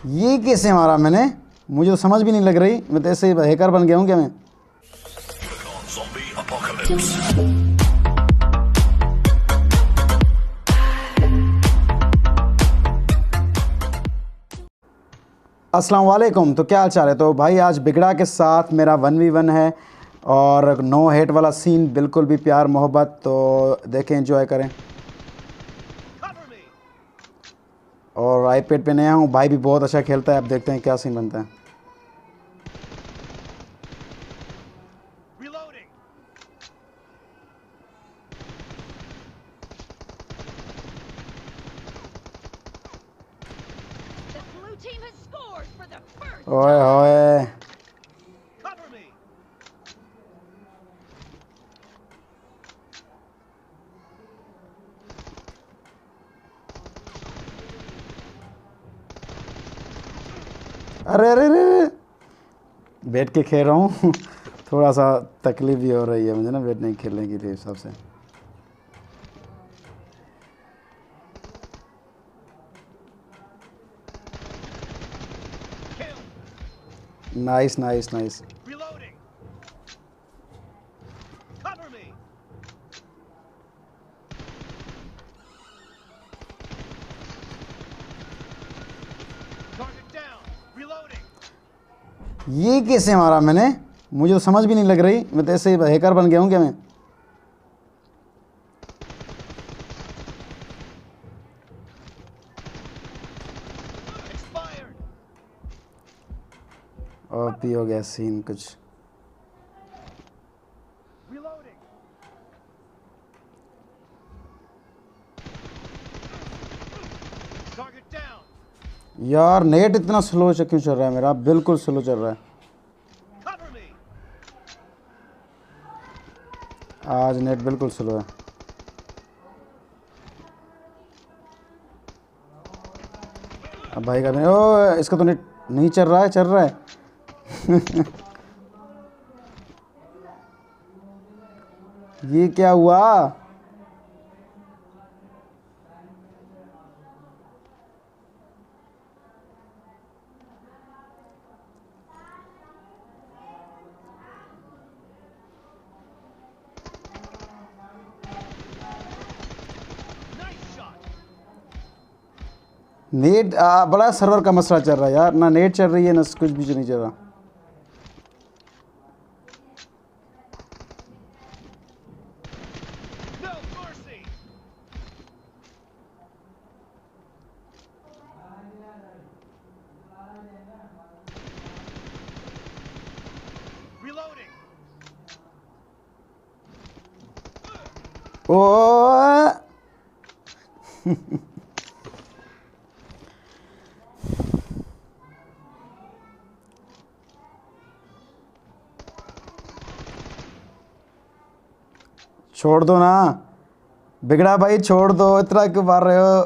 ये कैसे मारा मैंने? मुझे तो समझ भी नहीं लग रही। मैं तो ऐसे ही हैकर बन गया हूँ क्या मैं? अस्सलाम वालेकुम। तो क्या हाल चाल है? तो भाई आज बिगड़ा के साथ मेरा 1v1 है और नो हेट वाला सीन, बिल्कुल भी प्यार मोहब्बत। तो देखें, एंजॉय करें। और आईपैड पे नया हूँ, भाई भी बहुत अच्छा खेलता है। अब देखते हैं क्या सीन बनता है। ओए होए, अरे अरे अरे, बैठ के खेल रहा हूँ। थोड़ा सा तकलीफ भी हो रही है मुझे ना, बैठ नहीं खेलने के लिए हिसाब से। Nice nice nice. ये कैसे मारा मैंने? मुझे तो समझ भी नहीं लग रही। मैं तो ऐसे ही हैकर बन गया हूँ क्या मैं? ओपी हो गया सीन कुछ। यार नेट इतना स्लो क्यों चल रहा है मेरा? बिल्कुल स्लो चल रहा है आज, नेट बिल्कुल स्लो है। अब भाई का भी ओ, इसका तो नेट नहीं चल रहा है, चल रहा है। ये क्या हुआ? नेट बड़ा सर्वर का मसला चल रहा है यार। ना नेट चल रही है, ना कुछ भी नहीं चल रहा। ओ छोड़ दो ना बिगड़ा भाई, छोड़ दो। इतना क्यों मार रहे हो?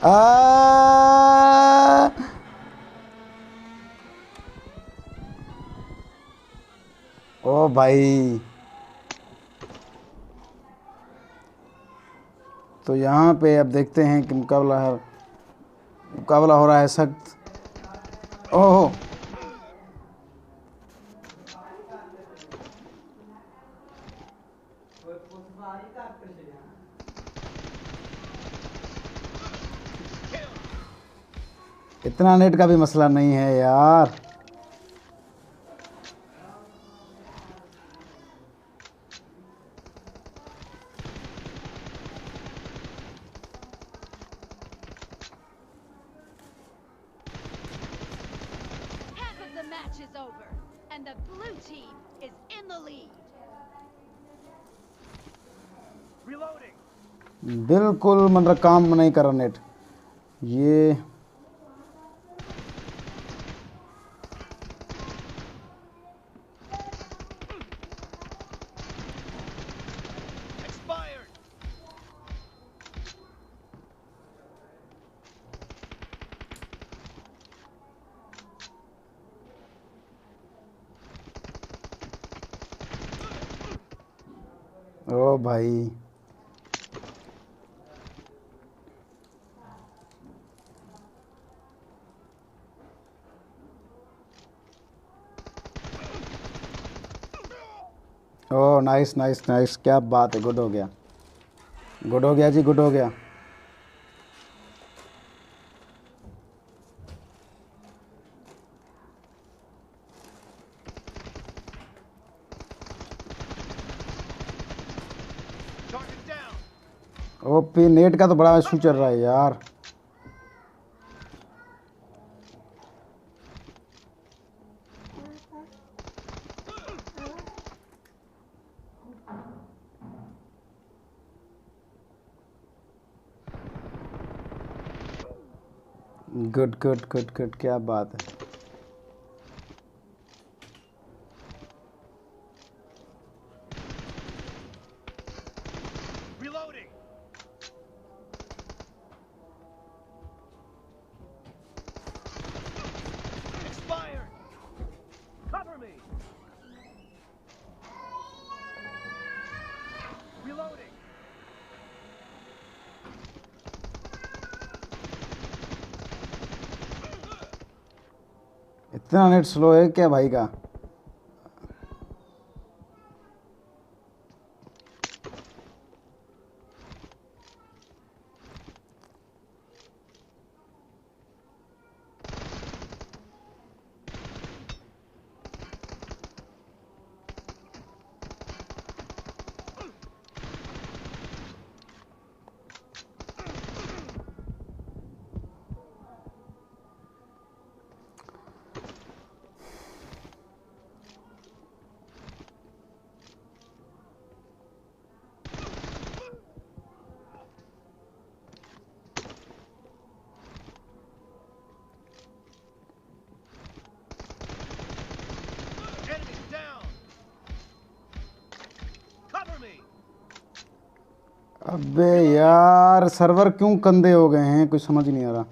आ, आ, ओ भाई, तो यहाँ पे अब देखते हैं कि मुकाबला हो रहा है सख्त। ओह, इतना नेट का भी मसला नहीं है यार। match is over, and the blue team is in the lead. बिल्कुल मतलब काम नहीं कर रहा नेट ये। ओ भाई ओ नाइस नाइस नाइस, क्या बात है, गुड हो गया, गुड हो गया जी, गुड हो गया। ओपी नेट का तो बड़ा इशू चल रहा है यार। गुड गुड गुड गुड, क्या बात है। इतना नेट स्लो है क्या भाई का? अबे यार सर्वर क्यों गंदे हो गए हैं, कुछ समझ नहीं आ रहा।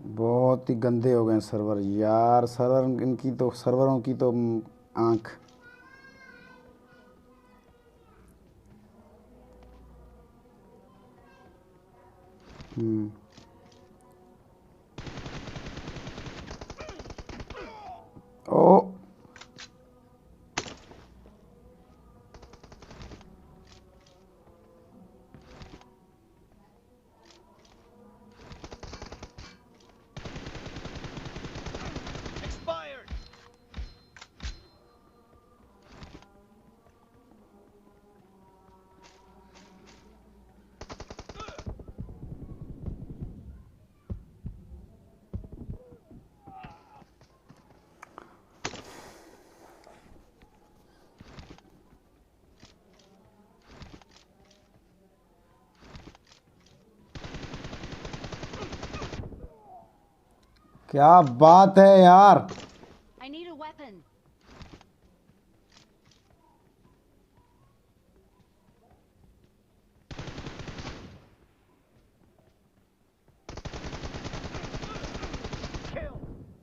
बहुत ही गंदे हो गए हैं सर्वर यार, सर्वर इनकी तो, सर्वरों की तो आँख। ओ क्या बात है यार। I need a weapon.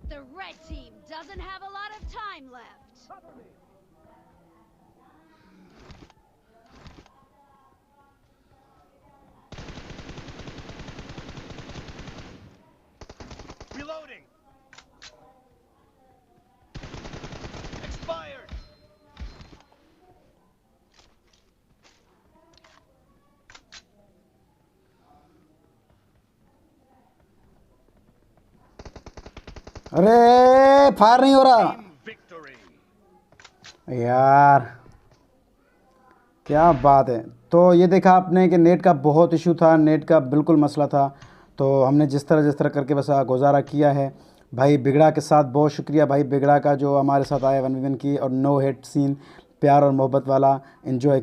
The red team doesn't have a lot of time left. Reloading. Expired. अरे फायर नहीं हो रहा Team victory. यार, क्या बात है। तो ये देखा आपने कि नेट का बहुत इशू था, नेट का बिल्कुल मसला था, तो हमने जिस तरह करके बस गुजारा किया है। भाई बिगड़ा के साथ बहुत शुक्रिया भाई बिगड़ा का, जो हमारे साथ आया 1v1 की, और नो हेट सीन, प्यार और मोहब्बत वाला एंजॉय